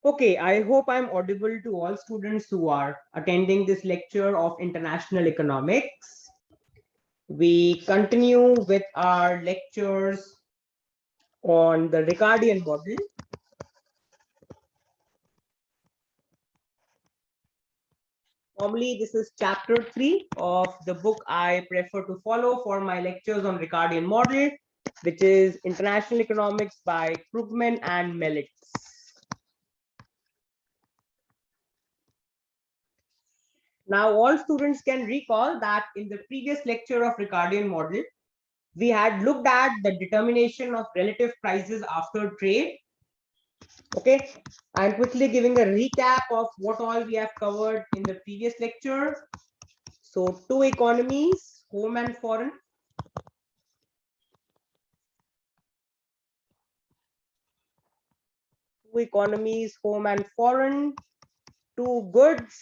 Okay, I hope I'm audible to all students who are attending this lecture of international economics. We continue with our lectures on the Ricardian model. Normally, this is chapter 3 of the book I prefer to follow for my lectures on Ricardian model, which is International Economics by Krugman and Melitz. Now, all students can recall that in the previous lecture of Ricardian model, we had looked at the determination of relative prices after trade. Okay, I'm quickly giving a recap of what all we have covered in the previous lecture. So, two economies, home and foreign. Two economies, home and foreign. Two goods,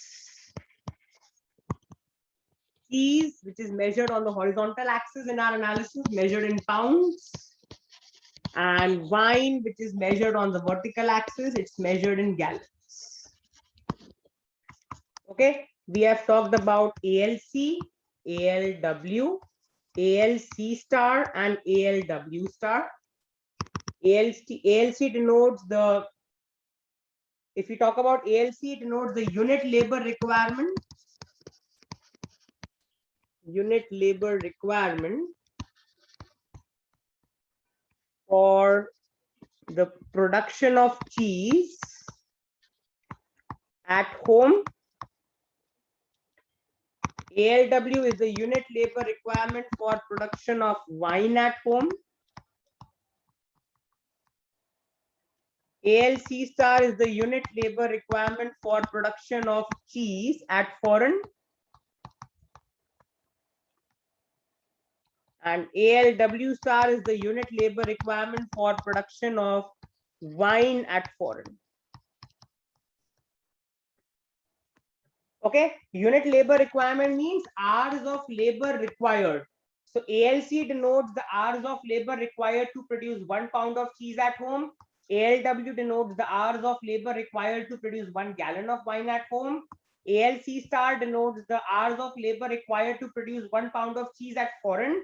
cheese, which is measured on the horizontal axis in our analysis, measured in pounds, and wine, which is measured on the vertical axis, it's measured in gallons. Okay, we have talked about ALC, ALW, ALC star, and ALW star. ALC denotes the, if you talk about ALC, it denotes the unit labor requirement. Unit labor requirement for the production of cheese at home. ALW is the unit labor requirement for production of wine at home. ALC star is the unit labor requirement for production of cheese at foreign. And ALW star is the unit labor requirement for production of wine at foreign. Okay, unit labor requirement means hours of labor required. So ALC denotes the hours of labor required to produce 1 pound of cheese at home. ALW denotes the hours of labor required to produce 1 gallon of wine at home. ALC star denotes the hours of labor required to produce 1 pound of cheese at foreign.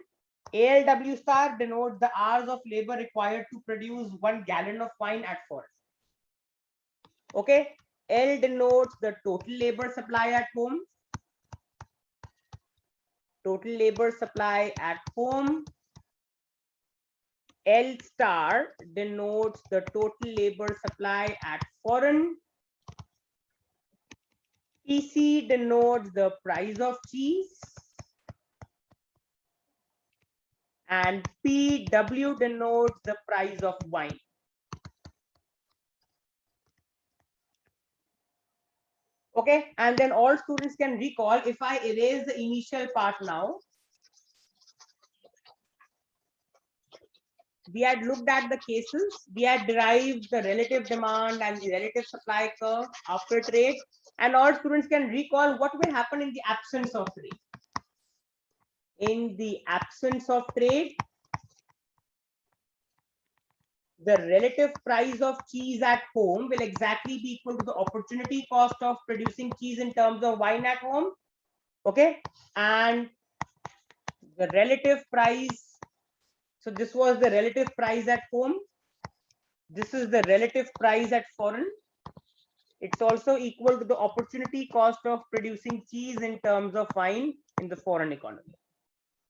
ALW star denotes the hours of labor required to produce 1 gallon of wine at foreign. Okay, L denotes the total labor supply at home. Total labor supply at home. L star denotes the total labor supply at foreign. PC denotes the price of cheese. And PW denotes the price of wine. Okay, and then all students can recall, if I erase the initial part now, we had looked at the cases, we had derived the relative demand and the relative supply curve after trade, and all students can recall what will happen in the absence of trade. In the absence of trade, the relative price of cheese at home will exactly be equal to the opportunity cost of producing cheese in terms of wine at home. Okay, and the relative price, so this was the relative price at home, this is the relative price at foreign. It's also equal to the opportunity cost of producing cheese in terms of wine in the foreign economy.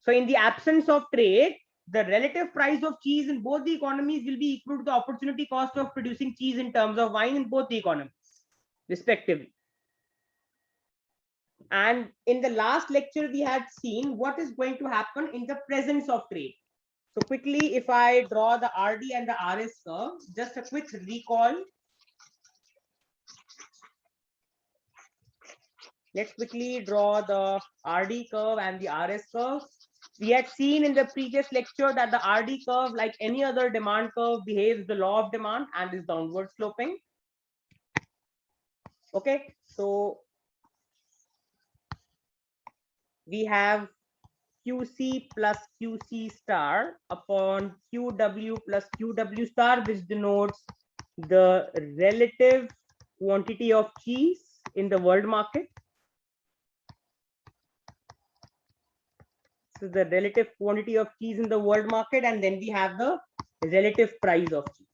So in the absence of trade, the relative price of cheese in both the economies will be equal to the opportunity cost of producing cheese in terms of wine in both the economies, respectively. And in the last lecture, we had seen what is going to happen in the presence of trade. So quickly, if I draw the RD and the RS curve, just a quick recall. Let's quickly draw the RD curve and the RS curve. We had seen in the previous lecture that the RD curve, like any other demand curve, behaves the law of demand and is downward sloping. Okay, so we have QC plus QC star upon QW plus QW star, which denotes the relative quantity of cheese in the world market. This is the relative quantity of cheese in the world market, and then we have the relative price of cheese.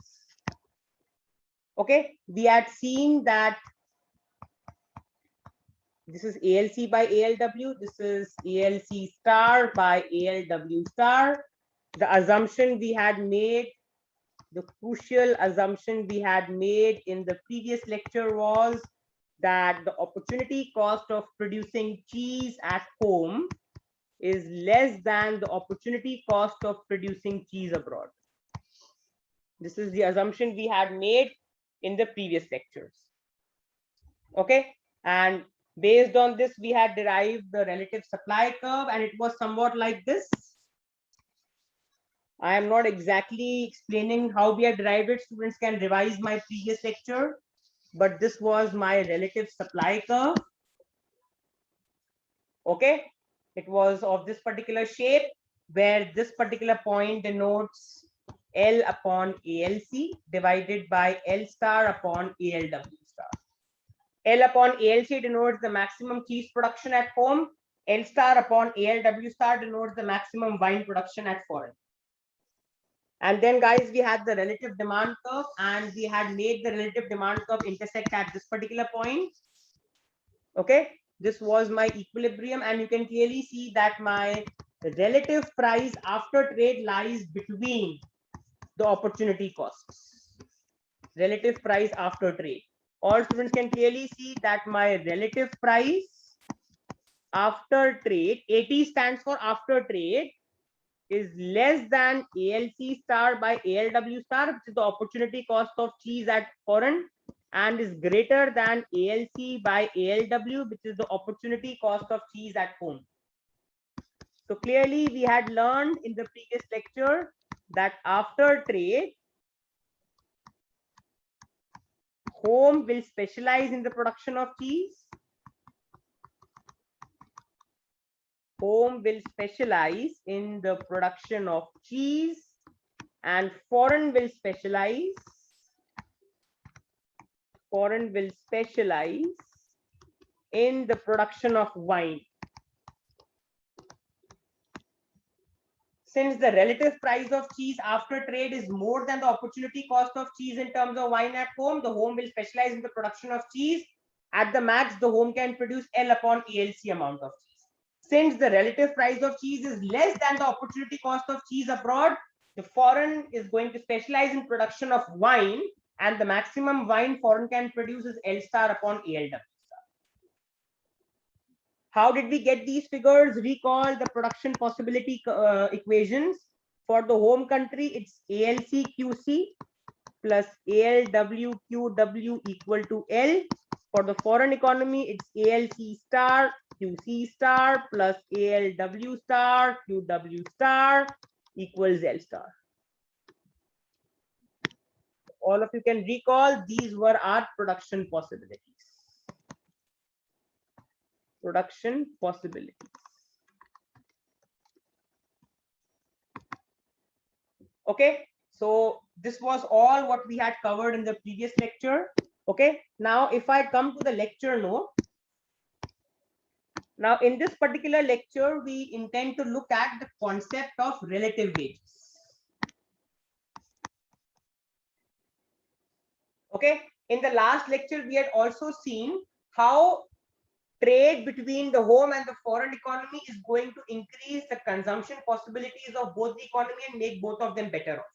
Okay, we had seen that this is ALC by ALW, this is ALC star by ALW star. The assumption we had made, the crucial assumption we had made in the previous lecture was that the opportunity cost of producing cheese at home is less than the opportunity cost of producing cheese abroad. This is the assumption we had made in the previous lectures. Okay, and based on this, we had derived the relative supply curve, and it was somewhat like this. I am not exactly explaining how we had derived it. Students can revise my previous lecture, but this was my relative supply curve. Okay, it was of this particular shape, where this particular point denotes L upon ALC divided by L star upon ALW star. L upon ALC denotes the maximum cheese production at home. L star upon ALW star denotes the maximum wine production at foreign. And then guys, we had the relative demand curve, and we had made the relative demand curve intersect at this particular point. Okay, this was my equilibrium, and you can clearly see that my relative price after trade lies between the opportunity costs. Relative price after trade. All students can clearly see that my relative price after trade, AT stands for after trade, is less than ALC star by ALW star, which is the opportunity cost of cheese at foreign, and is greater than ALC by ALW, which is the opportunity cost of cheese at home. So clearly we had learned in the previous lecture that after trade, home will specialize in the production of cheese. Home will specialize in the production of cheese, and foreign will specialize in the production of wine. Since the relative price of cheese after trade is more than the opportunity cost of cheese in terms of wine at home, the home will specialize in the production of cheese. At the max, the home can produce L upon ALC amount of cheese. Since the relative price of cheese is less than the opportunity cost of cheese abroad, the foreign is going to specialize in production of wine, and the maximum wine foreign can produce is L star upon ALW star. How did we get these figures? Recall the production possibility equations. For the home country, it's ALC QC plus ALW QW equal to L. For the foreign economy, it's ALC star QC star plus ALW star QW star equals L star. All of you can recall these were our production possibilities. Production possibilities. Okay, so this was all what we had covered in the previous lecture. Okay, now if I come to the lecture note, now in this particular lecture, we intend to look at the concept of relative wages. Okay, in the last lecture, we had also seen how trade between the home and the foreign economy is going to increase the consumption possibilities of both the economy and make both of them better off.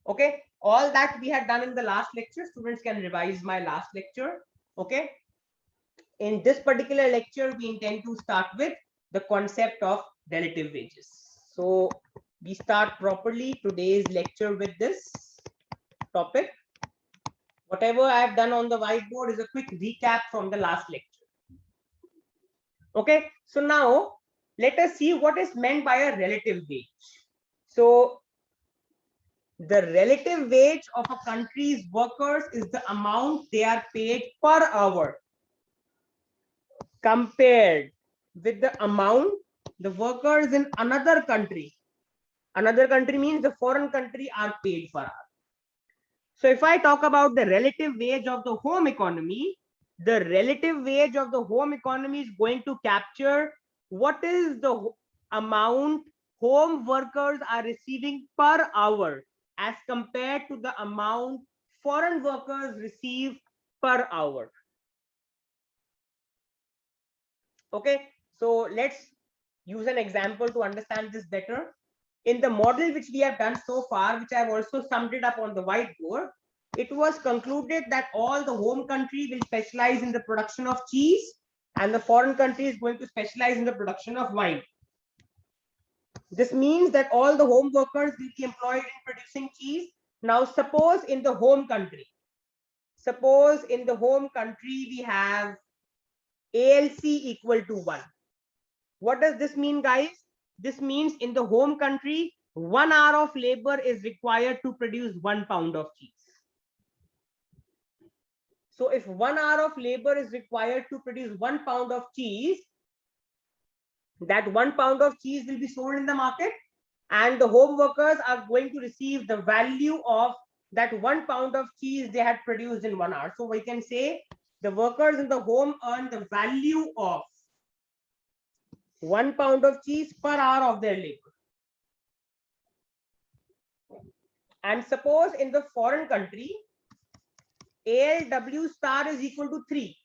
Okay, all that we had done in the last lecture. Students can revise my last lecture. Okay, in this particular lecture, we intend to start with the concept of relative wages. So we start properly today's lecture with this topic. Whatever I have done on the whiteboard is a quick recap from the last lecture. Okay, so now let us see what is meant by a relative wage. So the relative wage of a country's workers is the amount they are paid per hour compared with the amount the workers in another country means the foreign country, are paid per hour. So if I talk about the relative wage of the home economy, the relative wage of the home economy is going to capture what is the amount home workers are receiving per hour as compared to the amount foreign workers receive per hour. Okay, so let's use an example to understand this better. In the model which we have done so far, which I have also summed it up on the whiteboard, it was concluded that all the home country will specialize in the production of cheese and the foreign country is going to specialize in the production of wine. This means that all the home workers will be employed in producing cheese. Now, suppose in the home country we have ALC equal to 1. What does this mean, guys? This means in the home country, 1 hour of labor is required to produce 1 pound of cheese. So if 1 hour of labor is required to produce 1 pound of cheese, that 1 pound of cheese will be sold in the market and the home workers are going to receive the value of that 1 pound of cheese they had produced in 1 hour. So we can say the workers in the home earn the value of 1 pound of cheese per hour of their labor. And suppose in the foreign country, ALW star is equal to 3.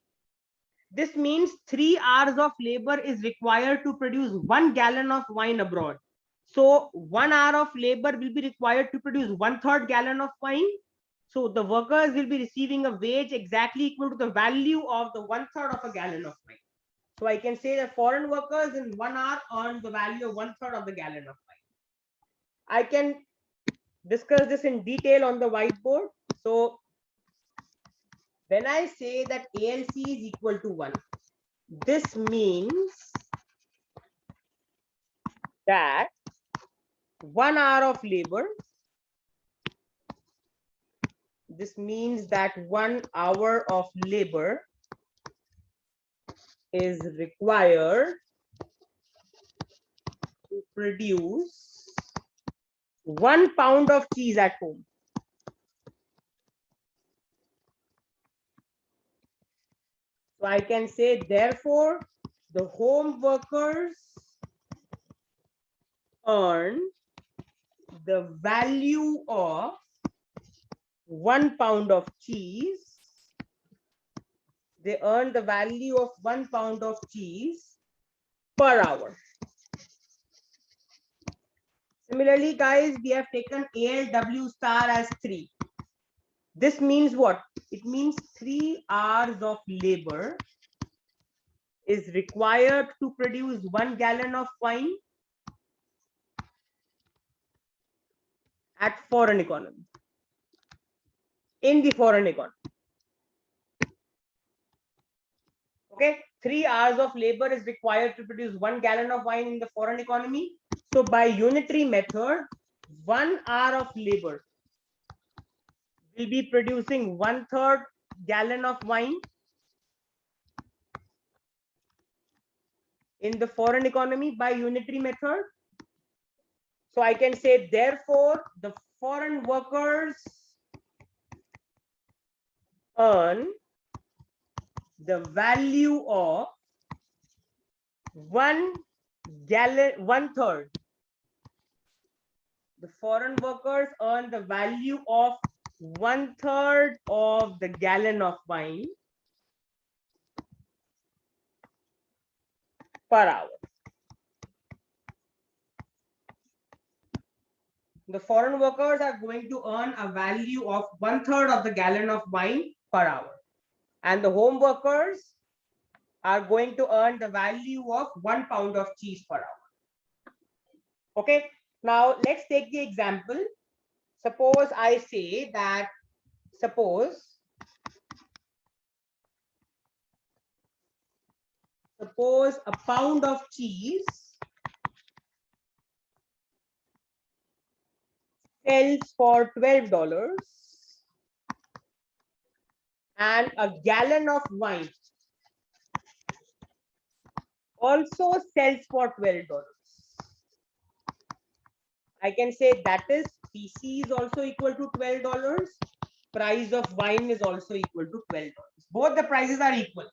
This means 3 hours of labor is required to produce 1 gallon of wine abroad. So 1 hour of labor will be required to produce 1/3 gallon of wine. So the workers will be receiving a wage exactly equal to the value of the 1/3 of a gallon of wine. So I can say that foreign workers in 1 hour earn the value of 1/3 of the gallon of wine. I can discuss this in detail on the whiteboard. So when I say that ALC is equal to 1, this means that 1 hour of labor, this means that 1 hour of labor is required to produce 1 pound of cheese at home. So I can say, therefore, the home workers earn the value of 1 pound of cheese. They earn the value of 1 pound of cheese per hour. Similarly, guys, we have taken ALW star as 3. This means what? It means 3 hours of labor is required to produce 1 gallon of wine at foreign economy. In the foreign economy. Okay, 3 hours of labor is required to produce 1 gallon of wine in the foreign economy. So by unitary method, 1 hour of labor will be producing 1/3 gallon of wine in the foreign economy by unitary method. So I can say, therefore, the foreign workers earn the value of 1 gallon, 1/3. The foreign workers earn the value of 1/3 of the gallon of wine per hour. The foreign workers are going to earn a value of 1/3 of the gallon of wine per hour. And the home workers are going to earn the value of 1 pound of cheese per hour. Okay, now let's take the example. Suppose I say that, suppose a pound of cheese sells for $12 and a gallon of wine also sells for $12. I can say that is PC is also equal to $12 price of wine is also equal to $12. Both the prices are equal.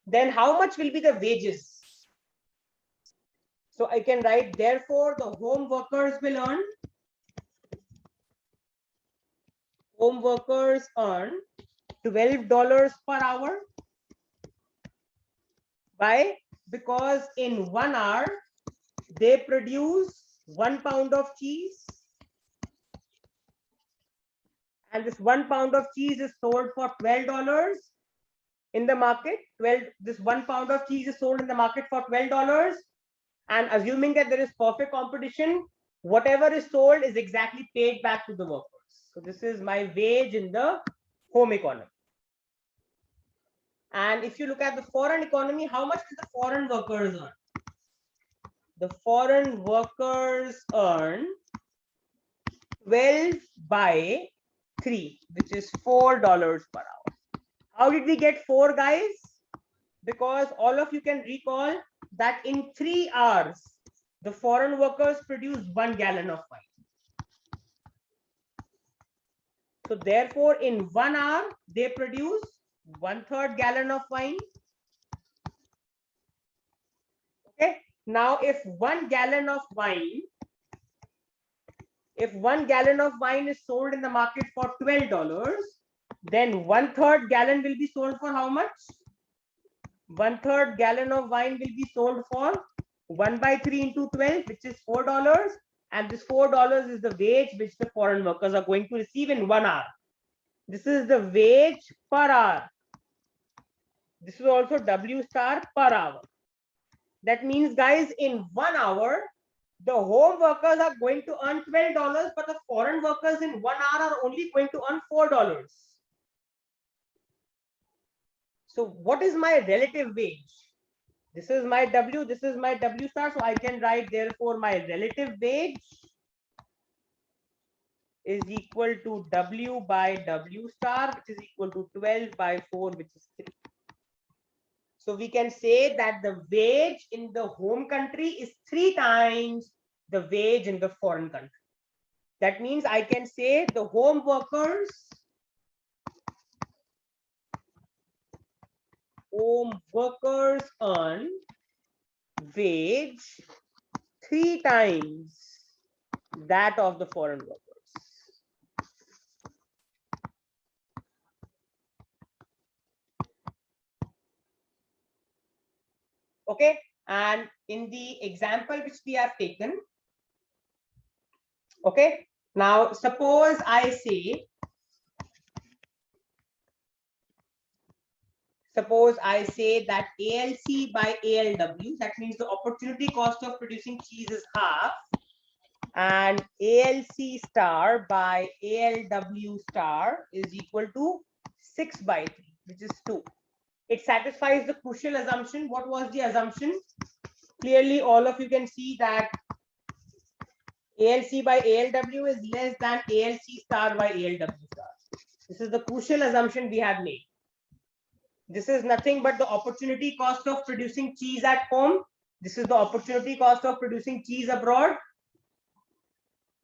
Then how much will be the wages? So I can write, therefore, the home workers earn $12 per hour. Why? Because in 1 hour, they produce 1 pound of cheese. And this 1 pound of cheese is sold for $12 in the market. This 1 pound of cheese is sold in the market for $12. And assuming that there is perfect competition, whatever is sold is exactly paid back to the workers. So this is my wage in the home economy. And if you look at the foreign economy, how much do the foreign workers earn? The foreign workers earn 12 by 3, which is $4 per hour. How did we get 4, guys? Because all of you can recall that in 3 hours, the foreign workers produce 1 gallon of wine. So therefore, in 1 hour, they produce 1/3 gallon of wine. Okay. Now, if 1 gallon of wine is sold in the market for $12, then 1/3 gallon will be sold for how much? 1/3 gallon of wine will be sold for 1 by 3 into 12, which is $4. And this $4 is the wage which the foreign workers are going to receive in 1 hour. This is the wage per hour. This is also W star per hour. That means, guys, in 1 hour, the home workers are going to earn $12, but the foreign workers in 1 hour are only going to earn $4. So what is my relative wage? This is my W, this is my W star. So I can write, therefore, my relative wage is equal to W by W star, which is equal to 12 by 4, which is 3. So we can say that the wage in the home country is 3 times the wage in the foreign country. That means I can say the home workers earn wage 3 times that of the foreign workers. Okay, and in the example which we have taken, okay, now suppose I say that ALC by ALW, that means the opportunity cost of producing cheese is half, and ALC star by ALW star is equal to 6 by 3, which is 2. It satisfies the crucial assumption. What was the assumption? Clearly, all of you can see that ALC by ALW is less than ALC star by ALW star. This is the crucial assumption we have made. This is nothing but the opportunity cost of producing cheese at home. This is the opportunity cost of producing cheese abroad.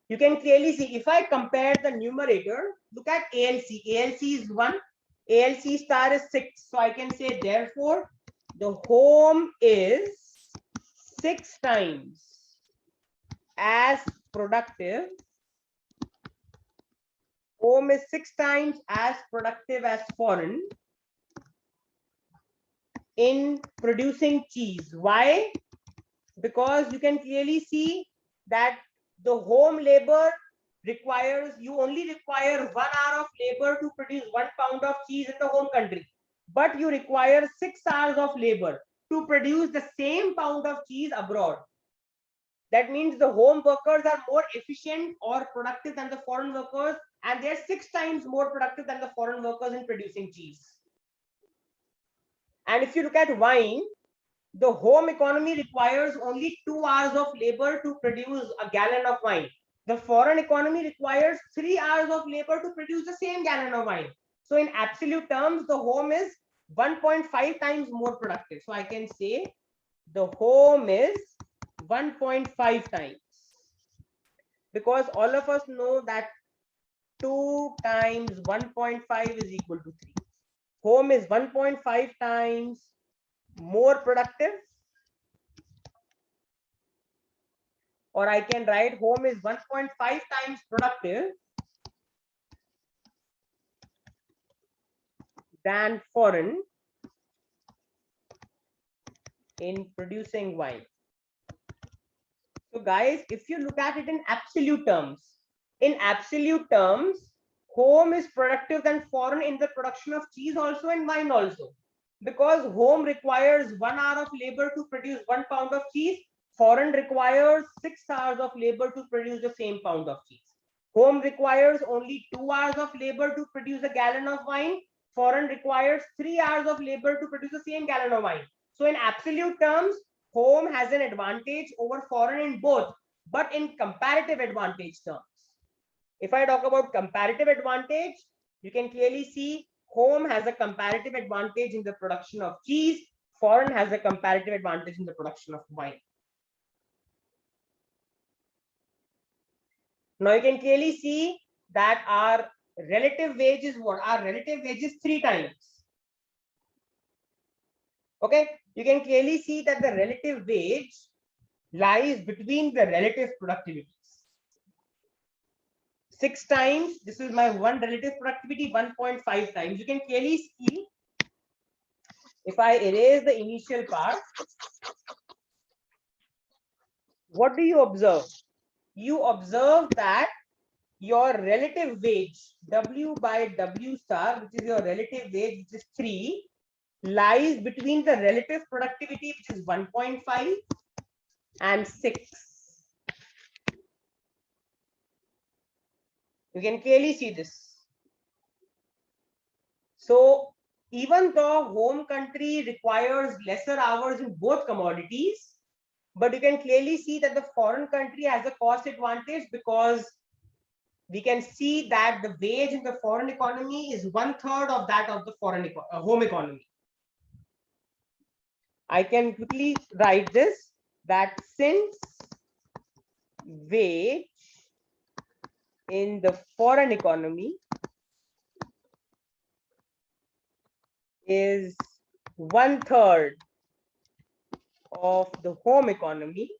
You can clearly see, if I compare the numerator, look at ALC. ALC is 1, ALC star is 6. So I can say, therefore, the home is 6 times as productive. Home is 6 times as productive as foreign in producing cheese. Why? Because you can clearly see that the home labor requires, you only require 1 hour of labor to produce 1 pound of cheese in the home country, but you require 6 hours of labor to produce the same pound of cheese abroad. That means the home workers are more efficient or productive than the foreign workers, and they're 6 times more productive than the foreign workers in producing cheese. And if you look at wine, the home economy requires only 2 hours of labor to produce a gallon of wine. The foreign economy requires 3 hours of labor to produce the same gallon of wine. So in absolute terms, the home is 1.5 times more productive. So I can say the home is 1.5 times. Because all of us know that 2 times 1.5 is equal to 3. Home is 1.5 times more productive, or I can write home is 1.5 times productive than foreign in producing wine. So guys, if you look at it in absolute terms, home is productive than foreign in the production of cheese also and wine also. Because home requires 1 hour of labor to produce 1 pound of cheese, foreign requires 6 hours of labor to produce the same pound of cheese. Home requires only 2 hours of labor to produce a gallon of wine, foreign requires 3 hours of labor to produce the same gallon of wine. So in absolute terms, home has an advantage over foreign in both, but in comparative advantage terms. If I talk about comparative advantage, you can clearly see home has a comparative advantage in the production of cheese, foreign has a comparative advantage in the production of wine. Now you can clearly see that our relative wage is what? Our relative wage is 3 times. Okay, you can clearly see that the relative wage lies between the relative productivities. 6 times, this is my one relative productivity, 1.5 times. You can clearly see, if I erase the initial part, what do you observe? You observe that your relative wage, W by W star, which is your relative wage, which is 3, lies between the relative productivity, which is 1.5 and 6. You can clearly see this. So even though home country requires lesser hours in both commodities, but you can clearly see that the foreign country has a cost advantage, because we can see that the wage in the foreign economy is 1/3 of that of the home economy. I can quickly write this, that since wage in the foreign economy is 1/3 of the home economy,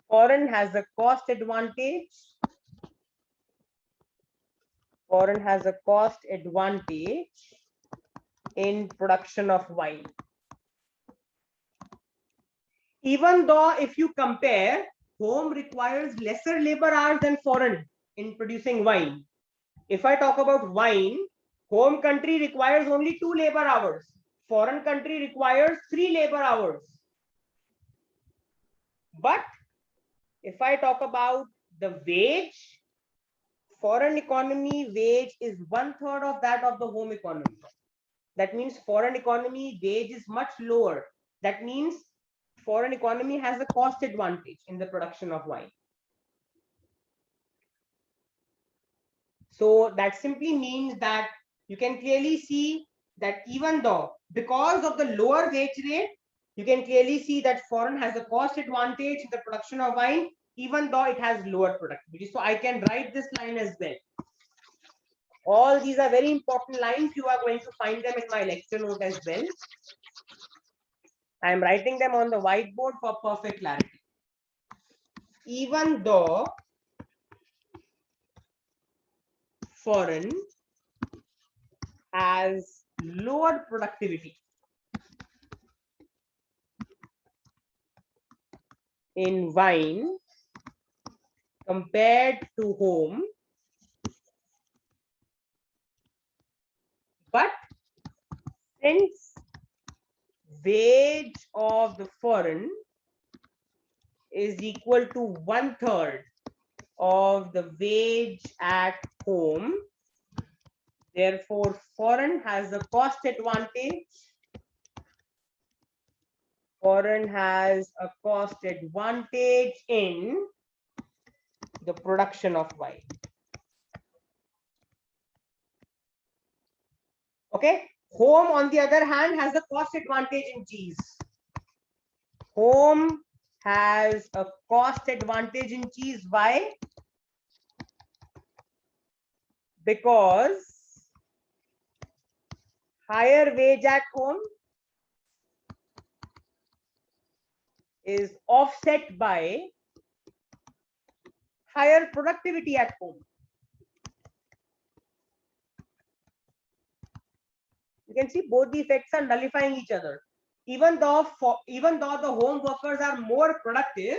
foreign has a cost advantage. Foreign has a cost advantage in production of wine. Even though if you compare, home requires lesser labor hours than foreign in producing wine. If I talk about wine, home country requires only 2 labor hours. Foreign country requires 3 labor hours. But if I talk about the wage, foreign economy wage is 1/3 of that of the home economy. That means foreign economy wage is much lower. That means foreign economy has a cost advantage in the production of wine. So that simply means that you can clearly see that even though, because of the lower wage rate, you can clearly see that foreign has a cost advantage in the production of wine, even though it has lower productivity. So I can write this line as well. All these are very important lines. You are going to find them in my lecture note as well. I am writing them on the whiteboard for perfect clarity. Even though foreign has lower productivity in wine compared to home, but since wage of the foreign is equal to 1/3 of the wage at home, therefore foreign has a cost advantage. Foreign has a cost advantage in the production of wine. Okay. Home, on the other hand, has a cost advantage in cheese. Home has a cost advantage in cheese. Why? Because higher wage at home is offset by higher productivity at home. You can see both the effects are nullifying each other. Even though the home workers are more productive,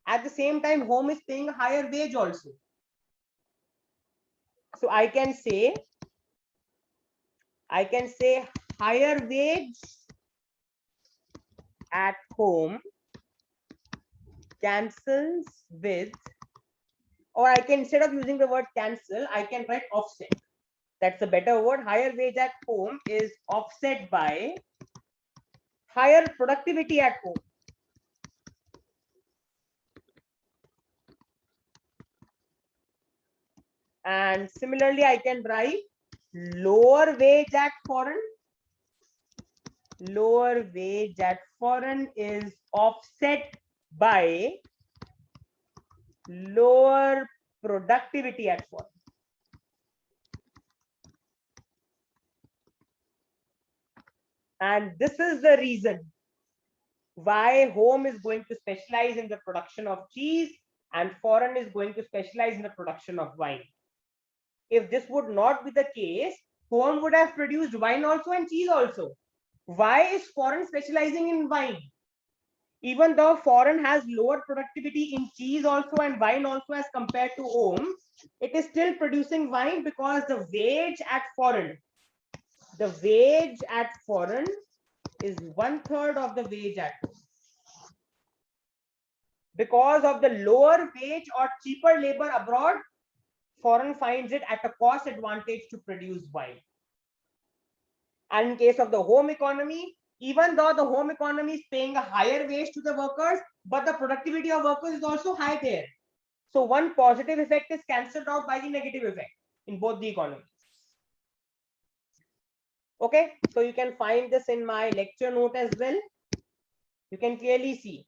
at the same time, home is paying a higher wage also. So I can say higher wage at home cancels with, or I can, instead of using the word cancel, I can write offset. That's a better word. Higher wage at home is offset by higher productivity at home. And similarly, I can write lower wage at foreign. Lower wage at foreign is offset by lower productivity at foreign. And this is the reason why home is going to specialize in the production of cheese and foreign is going to specialize in the production of wine. If this would not be the case, home would have produced wine also and cheese also. Why is foreign specializing in wine? Even though foreign has lower productivity in cheese also and wine also as compared to home, it is still producing wine because the wage at foreign is 1/3 of the wage at home. Because of the lower wage or cheaper labor abroad, foreign finds it at a cost advantage to produce wine. And in case of the home economy, even though the home economy is paying a higher wage to the workers, but the productivity of workers is also high there. So one positive effect is cancelled out by the negative effect in both the economies. Okay, so you can find this in my lecture note as well. You can clearly see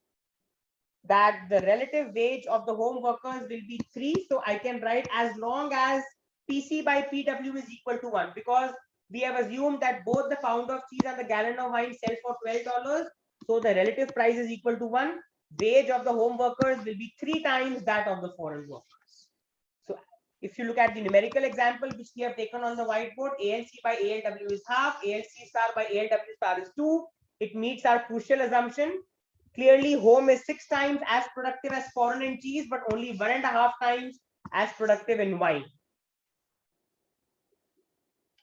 that the relative wage of the home workers will be 3. So I can write as long as PC by PW is equal to 1, because we have assumed that both the pound of cheese and the gallon of wine sell for $12. So the relative price is equal to 1. Wage of the home workers will be 3 times that of the foreign workers. So if you look at the numerical example which we have taken on the whiteboard, ALC by ALW is half, ALC star by ALW star is 2. It meets our crucial assumption. Clearly, home is 6 times as productive as foreign in cheese, but only 1.5 times as productive in wine.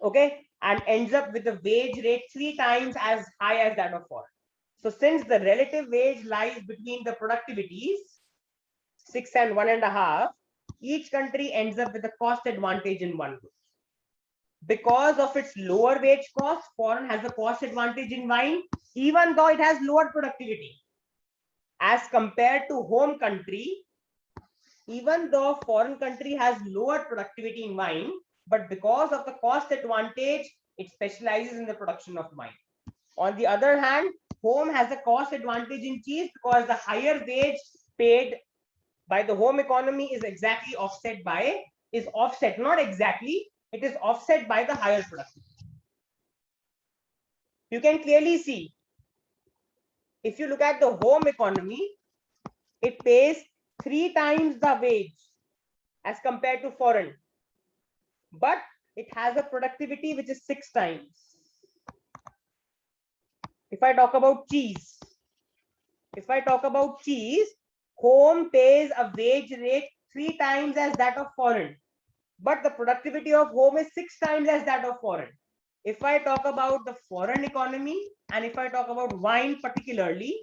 Okay, and ends up with a wage rate 3 times as high as that of foreign. So since the relative wage lies between the productivities, 6 and 1.5, each country ends up with a cost advantage in one group. Because of its lower wage cost, foreign has a cost advantage in wine, even though it has lower productivity. As compared to home country, even though foreign country has lower productivity in wine, but because of the cost advantage, it specializes in the production of wine. On the other hand, home has a cost advantage in cheese because the higher wage paid by the home economy is offset, not exactly, it is offset by the higher productivity. You can clearly see, if you look at the home economy, it pays 3 times the wage as compared to foreign, but it has a productivity which is 6 times. If I talk about cheese, home pays a wage rate 3 times as that of foreign, but the productivity of home is 6 times as that of foreign. If I talk about the foreign economy, and if I talk about wine particularly,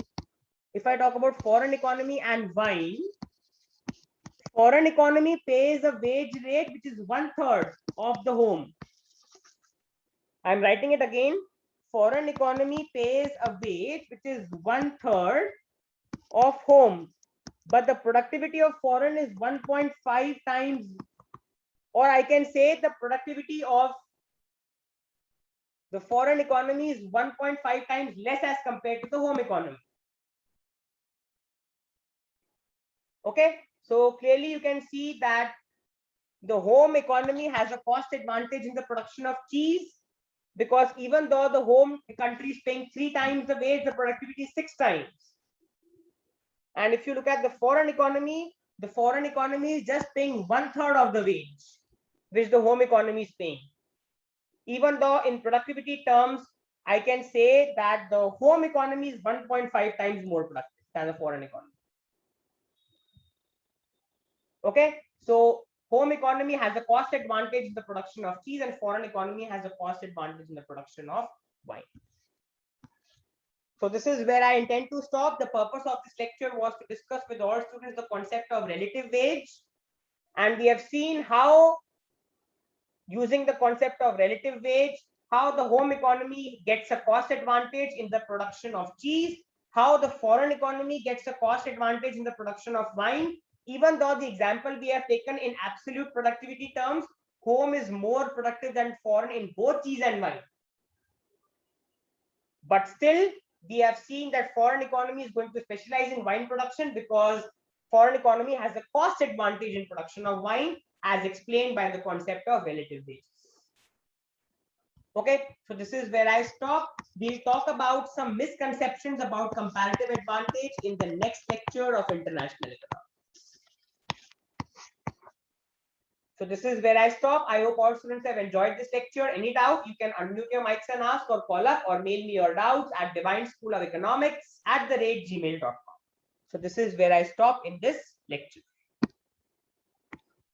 if I talk about foreign economy and wine, foreign economy pays a wage rate which is 1/3 of the home. I'm writing it again. Foreign economy pays a wage which is 1/3 of home, but the productivity of foreign is 1.5 times, or I can say the productivity of the foreign economy is 1.5 times less as compared to the home economy. Okay, so clearly you can see that the home economy has a cost advantage in the production of cheese, because even though the home country is paying 3 times the wage, the productivity is 6 times. And if you look at the foreign economy is just paying 1/3 of the wage which the home economy is paying. Even though in productivity terms, I can say that the home economy is 1.5 times more productive than the foreign economy. Okay, so home economy has a cost advantage in the production of cheese, and foreign economy has a cost advantage in the production of wine. So this is where I intend to stop. The purpose of this lecture was to discuss with all students the concept of relative wage. And we have seen how, using the concept of relative wage, how the home economy gets a cost advantage in the production of cheese, how the foreign economy gets a cost advantage in the production of wine. Even though the example we have taken in absolute productivity terms, home is more productive than foreign in both cheese and wine. But still, we have seen that foreign economy is going to specialize in wine production because foreign economy has a cost advantage in production of wine, as explained by the concept of relative wages. Okay, so this is where I stop. We'll talk about some misconceptions about comparative advantage in the next lecture of international economics. So this is where I stop. I hope all students have enjoyed this lecture. Any doubt, you can unmute your mics and ask, or call up or mail me your doubts at divineschoolofelconomics@gmail.com. So this is where I stop in this lecture.